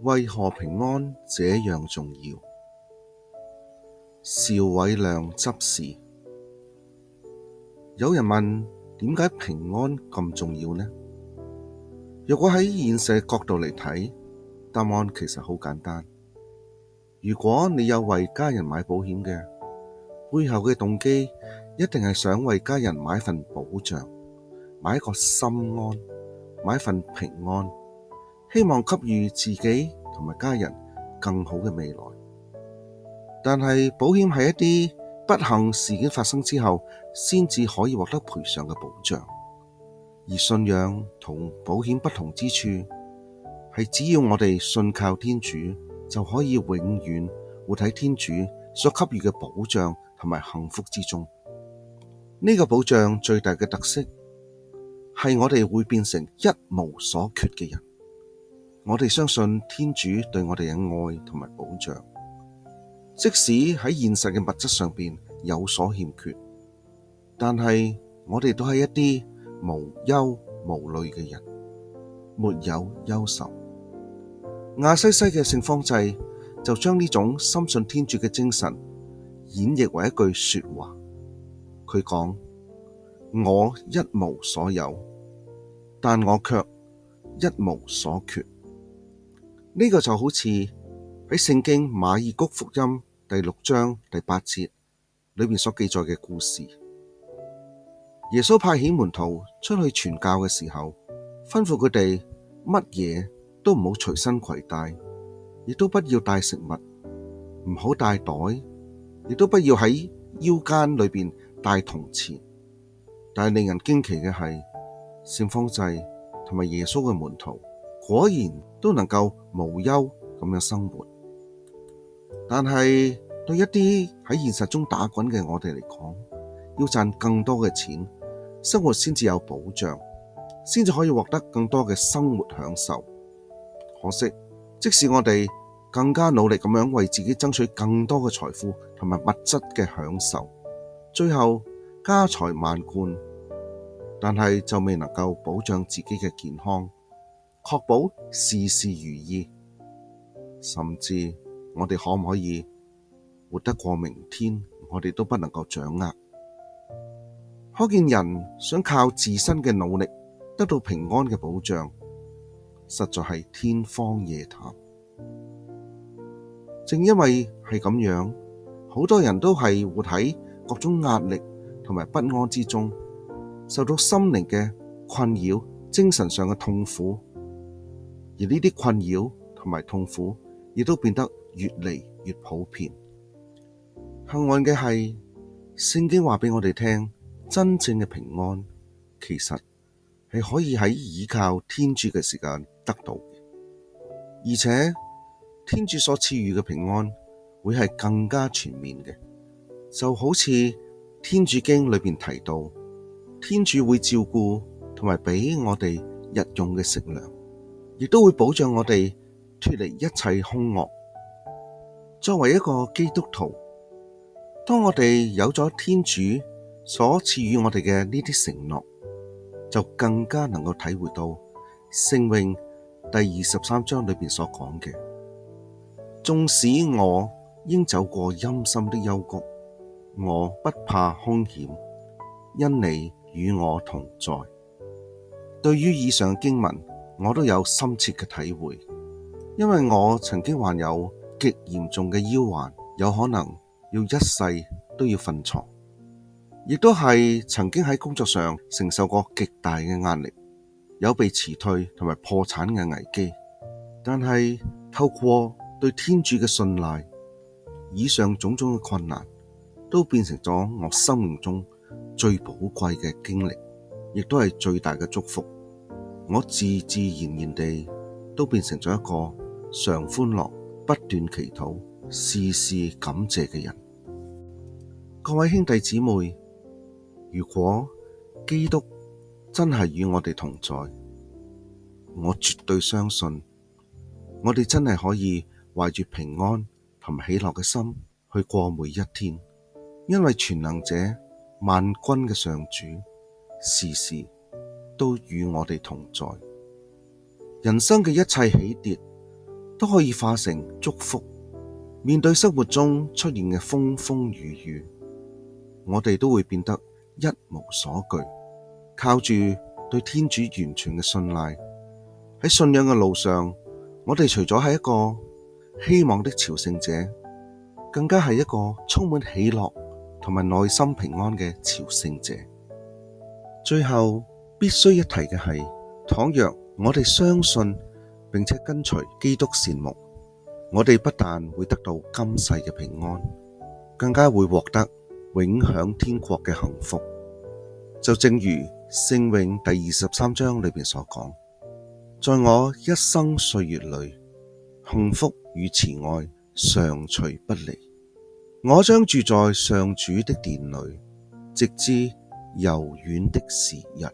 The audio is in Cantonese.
為何平安這樣重要？邵偉亮執事。有人問，點解平安咁重要呢？若果喺現實角度嚟睇，答案其實好簡單。如果你有為家人買保險嘅，背後嘅動機一定係想為家人買份保障，買一個心安，買份平安，希望給予自己同埋家人更好嘅未來。但係保險係一啲不幸事件發生之後先至可以獲得賠償嘅保障，而信仰同保險不同之處係只要我哋信靠天主，就可以永遠活喺天主所給予嘅保障同埋幸福之中。呢個保障最大嘅特色係我哋會變成一無所缺嘅人。我哋相信天主對我哋嘅愛同埋保障，即使喺現實嘅物質上邊有所欠缺，但係我哋都係一啲無憂無慮嘅人，沒有憂愁。亞西西嘅聖方濟就將呢種深信天主嘅精神演繹為一句說話，佢講：我一無所有，但我卻一無所缺。呢個就好似喺聖經馬爾谷福音第6章第8節裏面所記載嘅故事。耶穌派遣門徒出去傳教嘅時候，吩咐佢哋乜嘢都唔好隨身攜帶，亦都不要帶食物，唔好帶袋，亦都不要喺腰間裏邊帶銅錢。但係令人驚奇嘅係，聖方濟同埋耶穌嘅門徒果然都能夠無憂咁樣生活。但係對一啲喺現實中打滾嘅我哋嚟講，要賺更多嘅錢，生活先至有保障，先至可以獲得更多嘅生活享受。可惜，即使我哋更加努力咁樣為自己爭取更多嘅財富同埋物質嘅享受，最後家財萬貫，但係就未能夠保障自己嘅健康，確保事事如意，甚至我哋可唔可以活得過明天，我哋都不能夠掌握。可見人想靠自身嘅努力得到平安嘅保障，實在係天方夜譚。正因為係咁樣，好多人都係活喺各種壓力同埋不安之中，受到心靈嘅困擾、精神上嘅痛苦，而呢啲困擾同埋痛苦亦都變得越嚟越普遍。幸運嘅係，聖經話俾我哋聽，真正嘅平安其實係可以喺倚靠天主嘅時間得到嘅，而且天主所賜予嘅平安會係更加全面嘅。就好似天主經裏邊提到，天主會照顧同埋俾我哋日用嘅食糧，亦都會保障我哋脫離一切兇惡。作為一個基督徒，當我哋有咗天主所賜予我哋嘅呢啲承諾，就更加能夠體會到聖詠第23章裏邊所講嘅：縱使我應走過陰森的幽谷，我不怕兇險，因你與我同在。對於以上經文，我都有深切嘅體會，因為我曾經患有極嚴重嘅腰患，有可能要一世都要瞓床，亦都係曾經喺工作上承受過極大嘅壓力，有被辭退同埋破產嘅危機。但係透過對天主嘅信賴，以上種種嘅困難都變成咗我生命中最寶貴嘅經歷，亦都係最大嘅祝福。我自自然然地都變成咗一個常歡樂、不斷祈禱、事事感謝嘅人。各位兄弟姊妹，如果基督真係與我哋同在，我絕對相信我哋真係可以懷住平安同喜樂嘅心去過每一天，因為全能者萬軍嘅上主時時都與我哋同在。人生嘅一切起跌都可以化成祝福。面對生活中出現嘅風風雨雨，我哋都會變得一無所懼，靠住對天主完全嘅信賴。喺信仰嘅路上，我哋除咗係一個希望的朝聖者，更加係一個充滿喜樂同埋內心平安嘅朝聖者。最後必須一提嘅係，倘若我哋相信並且跟隨基督善牧，我哋不但會得到今世嘅平安，更加會獲得永享天國嘅幸福。就正如聖詠第23章裏邊所講，在我一生歲月裏，幸福與慈愛常隨不離。我將住在上主的殿裏，直至悠遠的時日。